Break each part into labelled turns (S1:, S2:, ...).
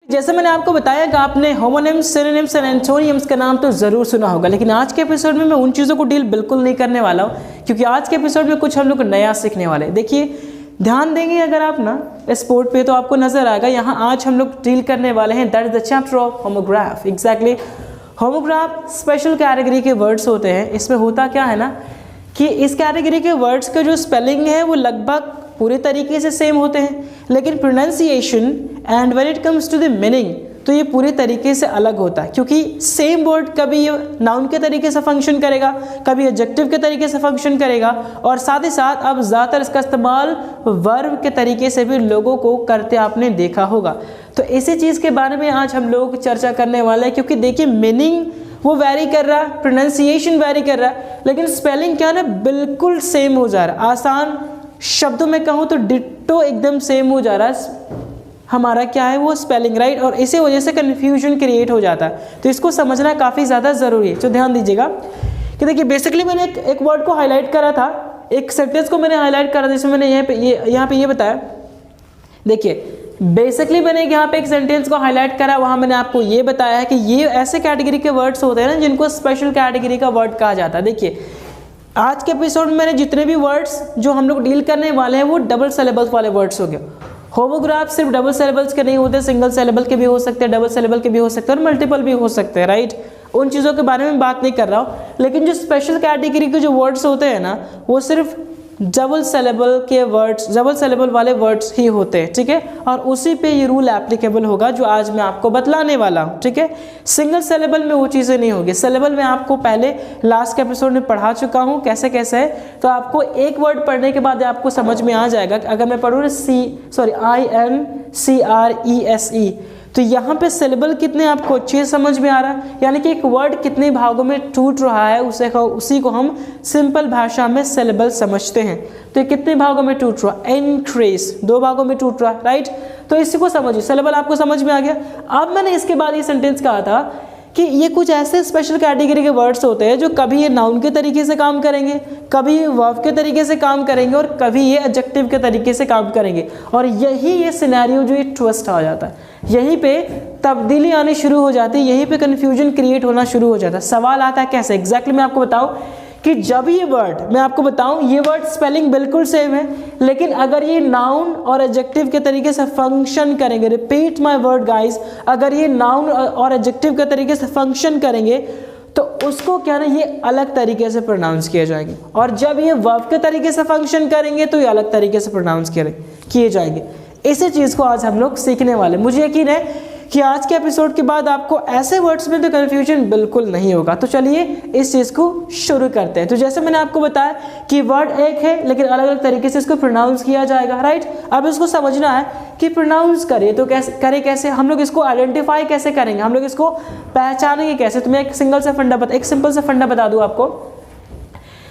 S1: जैसे मैंने आपको बताया कि आपने होमोनिम्स, सिनोनिम्स और एंटोनिम्स का नाम तो ज़रूर सुना होगा, लेकिन आज के एपिसोड में मैं उन चीज़ों को डील बिल्कुल नहीं करने वाला हूँ, क्योंकि आज के एपिसोड में कुछ हम लोग नया सीखने वाले हैं। देखिए ध्यान देंगे अगर आप ना इस बोर्ड पे तो आपको नज़र आएगा, यहाँ आज हम लोग डील करने वाले हैं that is the chapter of homograph. Exactly homograph special category के वर्ड्स होते हैं। इसमें होता क्या है ना कि इस कैटेगरी के वर्ड्स का जो स्पेलिंग है वो लगभग पूरे तरीके से सेम होते हैं, लेकिन pronunciation and when it comes to the meaning तो ये पूरे तरीके से अलग होता है, क्योंकि सेम वर्ड कभी ये नाउन के तरीके से फंक्शन करेगा, कभी एडजेक्टिव के तरीके से फंक्शन करेगा, और साथ ही साथ अब ज़्यादातर इसका इस्तेमाल वर्ब के तरीके से भी लोगों को करते आपने देखा होगा। तो इसी चीज़ के बारे में आज हम लोग चर्चा करने वाले हैं, क्योंकि देखिए मीनिंग वो वैरी कर रहा है, प्रोनाउंसिएशन वैरी कर रहा है, लेकिन स्पेलिंग क्या ना बिल्कुल सेम हो जा रहा है। आसान शब्दों में कहूँ तो डिट्टो एकदम सेम हो जा रहा है हमारा क्या है वो स्पेलिंग, राइट। और इसी वजह से कन्फ्यूजन क्रिएट हो जाता है, तो इसको समझना काफ़ी ज़्यादा ज़रूरी है। तो ध्यान दीजिएगा कि देखिए बेसिकली मैंने एक वर्ड को हाईलाइट करा था, एक सेंटेंस को मैंने हाईलाइट करा था, जिसमें मैंने यहाँ पे ये बताया। देखिए बेसिकली मैंने यहाँ पे एक सेंटेंस को हाईलाइट करा, वहाँ मैंने आपको ये बताया है कि ये ऐसे कैटेगरी के वर्ड्स होते हैं ना जिनको स्पेशल कैटेगरी का वर्ड कहा जाता है। देखिए आज के एपिसोड में मैंने जितने भी वर्ड्स जो हम लोग डील करने वाले हैं वो डबल सिलेबल्स वाले वर्ड्स हो गए। होमोग्राफ सिर्फ डबल सिलेबल्स के नहीं होते, सिंगल सिलेबल के भी हो सकते हैं, डबल सिलेबल के भी हो सकते हैं और मल्टीपल भी हो सकते हैं, राइट। उन चीज़ों के बारे में बात नहीं कर रहा हूँ, लेकिन जो स्पेशल कैटेगरी के जो वर्ड्स होते हैं ना वो सिर्फ डबल सिलेबल के वर्ड्स, डबल सिलेबल वाले वर्ड्स ही होते हैं, ठीक है। और उसी पे ये रूल एप्लीकेबल होगा जो आज मैं आपको बतलाने वाला हूँ, ठीक है। सिंगल सिलेबल में वो चीज़ें नहीं होगी। सिलेबल में आपको पहले लास्ट के एपिसोड में पढ़ा चुका हूँ कैसे कैसे है, तो आपको एक वर्ड पढ़ने के बाद आपको समझ में आ जाएगा। अगर मैं पढ़ूँ INCRESE तो यहाँ पे सिलेबल कितने आपको अच्छे समझ में आ रहा है, यानी कि एक वर्ड कितने भागों में टूट रहा है उसी को हम सिंपल भाषा में सिलेबल समझते हैं। तो ये कितने भागों में टूट रहा है, इंक्रीज 2 भागों में टूट रहा है, राइट। तो इसी को समझिए, सिलेबल आपको समझ में आ गया। अब मैंने इसके बाद ये सेंटेंस कहा था कि ये कुछ ऐसे स्पेशल कैटेगरी के वर्ड्स होते हैं जो कभी ये नाउन के तरीके से काम करेंगे, कभी ये वर्ब के तरीके से काम करेंगे और कभी ये एडजेक्टिव के तरीके से काम करेंगे। और यही ये सिनेरियो जो ये ट्विस्ट आ जाता है, यहीं पे तब्दीली आनी शुरू हो जाती है, यहीं पे कन्फ्यूजन क्रिएट होना शुरू हो जाता है। सवाल आता है कैसे, एग्जैक्टली मैं आपको बताऊं कि जब ये वर्ड मैं आपको बताऊं ये वर्ड स्पेलिंग बिल्कुल सेम है, लेकिन अगर ये नाउन और एडजेक्टिव के तरीके से फंक्शन करेंगे, रिपीट माय वर्ड गाइस, अगर ये नाउन और एडजेक्टिव के तरीके से फंक्शन करेंगे तो उसको क्या ना ये अलग तरीके से प्रोनाउंस किए जाएंगे, और जब ये वर्ब के तरीके से फंक्शन करेंगे तो ये अलग तरीके से प्रोनाउंस किए जाएंगे। इसी चीज़ को आज हम लोग सीखने वाले। मुझे यकीन है कि आज के एपिसोड के बाद आपको ऐसे वर्ड्स में तो कन्फ्यूजन बिल्कुल नहीं होगा। तो चलिए इस चीज़ को शुरू करते हैं। तो जैसे मैंने आपको बताया कि वर्ड एक है लेकिन अलग अलग तरीके से इसको प्रोनाउंस किया जाएगा, राइट। अब इसको समझना है कि प्रोनाउंस करें तो कैसे हम लोग इसको आइडेंटिफाई कैसे करेंगे, हम लोग इसको पहचानेंगे कैसे। तो मैं एक सिंपल सा फंडा बता दूँ आपको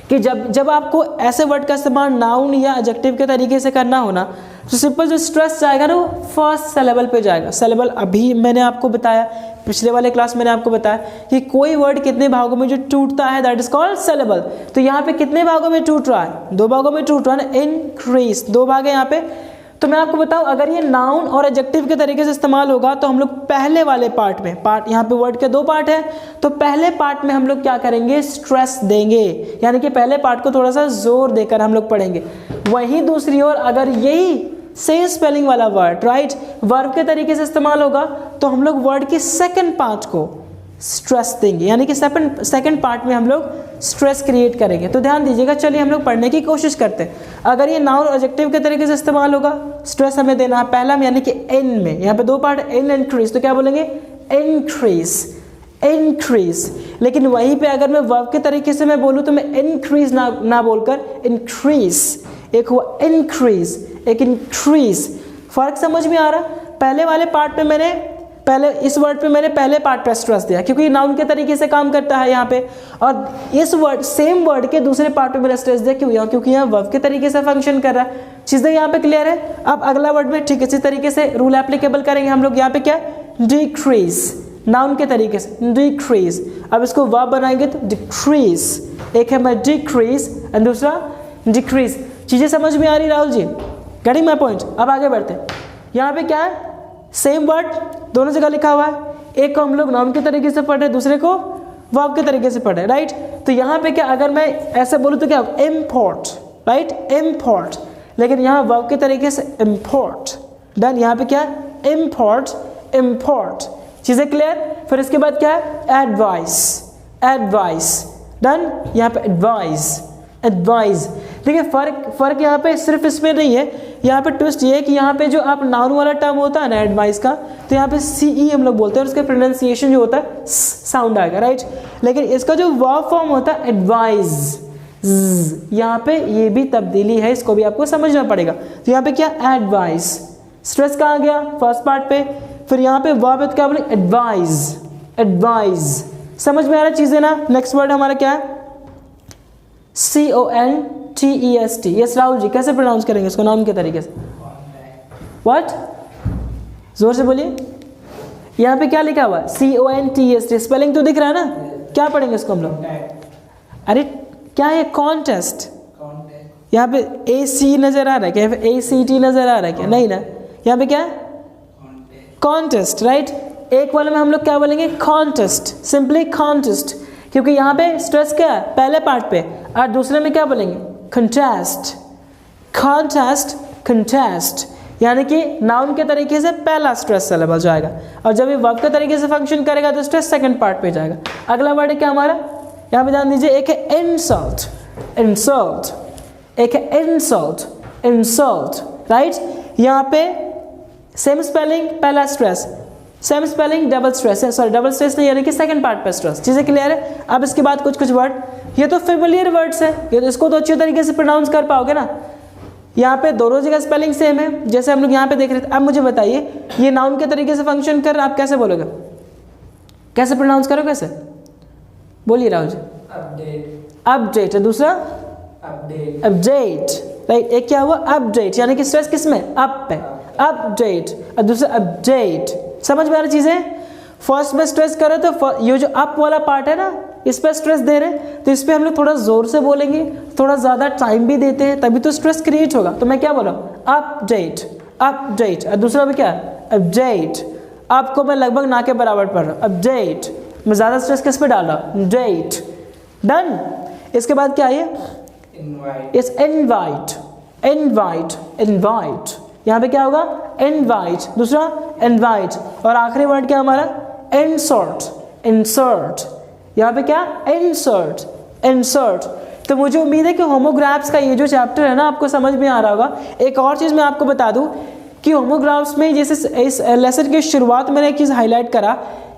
S1: कि जब आपको ऐसे वर्ड का इस्तेमाल नाउन या एडजेक्टिव के तरीके से करना हो ना, तो सिंपल जो स्ट्रेस जाएगा ना वो फर्स्ट सिलेबल पे जाएगा। सिलेबल अभी मैंने आपको बताया, पिछले वाले क्लास मैंने आपको बताया कि कोई वर्ड कितने भागों में जो टूटता है दैट इज कॉल्ड सिलेबल। तो यहाँ पे कितने भागों में टूट रहा है, 2 भागों में टूट रहा है ना, इंक्रीज 2 भाग है यहाँ पे। तो मैं आपको बताऊं अगर ये नाउन और एडजेक्टिव के तरीके से इस्तेमाल होगा तो हम लोग पहले वाले पार्ट में, यहाँ पे वर्ड के 2 पार्ट है, तो पहले पार्ट में हम लोग क्या करेंगे, स्ट्रेस देंगे, यानी कि पहले पार्ट को थोड़ा सा जोर देकर हम लोग पढ़ेंगे। वहीं दूसरी ओर अगर यही सेम स्पेलिंग वाला वर्ड, राइट, वर्ब के तरीके से इस्तेमाल होगा तो हम लोग वर्ड के सेकंड पार्ट को स्ट्रेस देंगे, यानी कि सेकंड पार्ट में हम लोग स्ट्रेस क्रिएट करेंगे। तो ध्यान दीजिएगा, चलिए हम लोग पढ़ने की कोशिश करते हैं। अगर ये नाउन एडजेक्टिव के तरीके से इस्तेमाल होगा, स्ट्रेस हमें देना है पहला में, यानी कि एन में, यहाँ पे 2 पार्ट एन इंक्रीज, तो क्या बोलेंगे, इंक्रीज। लेकिन वहीं पे अगर मैं वर्ब के तरीके से मैं बोलूँ तो मैं इंक्रीज ना बोलकर इंक्रीज, एक हुआ इंक्रीज, एक इंक्रीज। फर्क समझ में आ रहा। पहले वाले पार्ट में इस वर्ड पे मैंने पहले पार्ट पे स्ट्रेस दिया क्योंकि नाउन के तरीके से काम करता है यहाँ पे, और इस वर्ड सेम वर्ड के दूसरे पार्ट पे मैंने स्ट्रेस दिया क्योंकि यहाँ वर्ब के तरीके से फंक्शन कर रहा है। चीज़ें यहाँ पे क्लियर है। अब अगला वर्ड में ठीक इसी तरीके से रूल एप्लीकेबल करेंगे हम लोग। यहाँ पे क्या, डिक्रीज, नाउन के तरीके से डिक्रीज। अब इसको वर्ब बनाएंगे तो डिक्रीज, एक है मैं डिक्रीज एंड दूसरा डिक्रीज। चीज़ें समझ में आ रही Rahul ji, getting my point. अब आगे बढ़ते हैं। यहाँ पे क्या है, सेम वर्ड दोनों जगह लिखा हुआ है, एक को हम लोग नाउन के तरीके से पढ़ रहे हैं, दूसरे को वर्ब के तरीके से पढ़ रहे हैं, राइट। तो यहाँ पे क्या, अगर मैं ऐसे बोलूँ तो क्या होगा, इम्पोर्ट, राइट, इम्पोर्ट, लेकिन यहाँ वर्ब के तरीके से इम्पोर्ट, डन। यहाँ पे क्या है, इम्पोर्ट, इम्पोर्ट, चीजें क्लियर। फिर इसके बाद क्या है, एडवाइस, एडवाइस, डन। यहाँ पे एडवाइस, एडवाइस। देखिए फर्क यहाँ पे सिर्फ इसमें नहीं है, यहाँ पे ट्विस्ट ये है कि यहाँ पे जो आप नाउन वाला टर्म होता है ना एडवाइस का, तो यहाँ पे CE हम लोग बोलते हैं और उसका प्रोनाउंसिएशन जो होता है साउंड आएगा, राइट। लेकिन इसका जो वर्ब फॉर्म होता है एडवाइज, यहाँ पे ये भी तब्दीली है, इसको भी आपको समझना पड़ेगा। तो यहाँ पे क्या, एडवाइस, स्ट्रेस कहाँ गया, फर्स्ट पार्ट पे। फिर यहाँ पे वर्ब है तो क्या बोले, एडवाइज, एडवाइज। समझ में आ रहा चीजें ना। नेक्स्ट वर्ड हमारा क्या है, CONTEST। यस राहुल जी, कैसे प्रोनाउंस करेंगे इसको नाउन के तरीके से, व्हाट, जोर से बोलिए। यहाँ पे क्या लिखा हुआ है, CONTEST, स्पेलिंग तो दिख रहा है ना, क्या पढ़ेंगे इसको हम लोग, अरे क्या है, कॉन्टेस्ट। यहाँ पे AC नजर आ रहा है क्या, ACT नजर आ रहा है क्या, नहीं ना। यहाँ पे क्या है, कॉन्टेस्ट, राइट। एक वाले में हम लोग क्या बोलेंगे, कॉन्टेस्ट, सिंपली कॉन्टेस्ट, क्योंकि यहाँ पे स्ट्रेस क्या है पहले पार्ट पे, और दूसरे में क्या बोलेंगे, कंटेस्ट, कॉन्टेस्ट, कंटेस्ट। यानी कि नाउन के तरीके से पहला स्ट्रेस सिलेबल जाएगा, और जब ये वर्ब के तरीके से फंक्शन करेगा तो स्ट्रेस सेकंड पार्ट पे जाएगा। अगला वर्ड है क्या हमारा, यहाँ पे ध्यान दीजिए, एक है इंसल्ट, इंसल्ट, एक है इंसल्ट, इंसल्ट, राइट। यहाँ पे सेम स्पेलिंग, पहला stress, same spelling, double stress है, सॉरी डबल स्ट्रेस नहीं, यानी कि सेकंड पार्ट पे स्ट्रेस। चीजें क्लियर है। अब इसके बाद कुछ वर्ड, ये तो फेमिलियर वर्ड्स है, ये तो इसको तो अच्छे तरीके से प्रोनाउंस कर पाओगे ना। यहाँ पे दोनों जगह स्पेलिंग सेम है, जैसे हम लोग यहाँ पे देख रहे थे। अब मुझे बताइए, ये नाउन के तरीके से फंक्शन कर, आप कैसे बोलोगे, कैसे प्रोनाउंस करोगे, कैसे बोलिए राहुल जी,
S2: अपडेट,
S1: अपडेट। दूसरा
S2: अपडेट,
S1: अपडेट, राइट। एक क्या हुआ, अपडेट, यानी कि स्ट्रेस किसमें, अप पे, अपडेट, और दूसरा अपडेट। समझ में आ रही चीजें। फर्स्ट में स्ट्रेस करें तो ये जो अप वाला पार्ट है ना, इस पर स्ट्रेस दे रहे हैं, तो इस पर हम लोग थोड़ा जोर से बोलेंगे, थोड़ा ज्यादा टाइम भी देते हैं, तभी तो स्ट्रेस क्रिएट होगा। तो मैं क्या बोला, अपडेट, अपडेट। और दूसरा भी क्या, अपडेट। आपको मैं लगभग ना के बराबर पढ़ रहा हूँ, अपडेट। मैं ज्यादा स्ट्रेस किस पे डाल रहा हूँ, अपडेट, डन। इसके बाद क्या है,
S2: इनवाइट,
S1: इस इनवाइट, इनवाइट, इनवाइट। यहाँ पे क्या होगा, इनवाइट, दूसरा इनवाइट, और आखिरी वर्ड क्या हमारा, इंसर्ट, इंसर्ट। यहाँ पे क्या, इंसर्ट, इंसर्ट। तो मुझे उम्मीद है कि होमोग्राफ्स का ये जो चैप्टर है ना, आपको समझ में आ रहा होगा। एक और चीज़ मैं आपको बता दूं कि होमोग्राफ्स में, जैसे इस लेसन की शुरुआत मैंने एक चीज़ हाईलाइट करा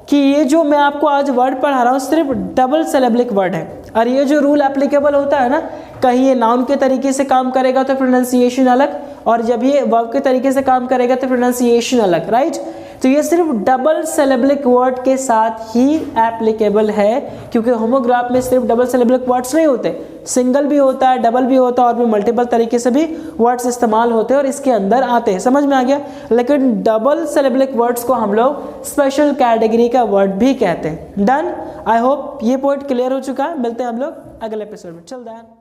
S1: कि ये जो मैं आपको आज वर्ड पढ़ा रहा हूँ सिर्फ डबल सिलेबलिक वर्ड है, और ये जो रूल एप्लीकेबल होता है ना, कहीं ये नाउन के तरीके से काम करेगा तो प्रोनाउंसिएशन अलग, और जब ये वर्ब के तरीके से काम करेगा तो प्रोनाउंसिएशन अलग, राइट। तो ये सिर्फ डबल सिलेबलिक वर्ड के साथ ही एप्लीकेबल है, क्योंकि होमोग्राफ में सिर्फ डबल सिलेबलिक वर्ड्स नहीं होते, सिंगल भी होता है, डबल भी होता है, और भी मल्टीपल तरीके से भी वर्ड्स इस्तेमाल होते हैं और इसके अंदर आते हैं। समझ में आ गया। लेकिन डबल सिलेबलिक वर्ड्स को हम लोग स्पेशल कैटेगरी का वर्ड भी कहते हैं। डन। आई होप ये पॉइंट क्लियर हो चुका है। मिलते हैं हम लोग अगले एपिसोड में। चल दैन।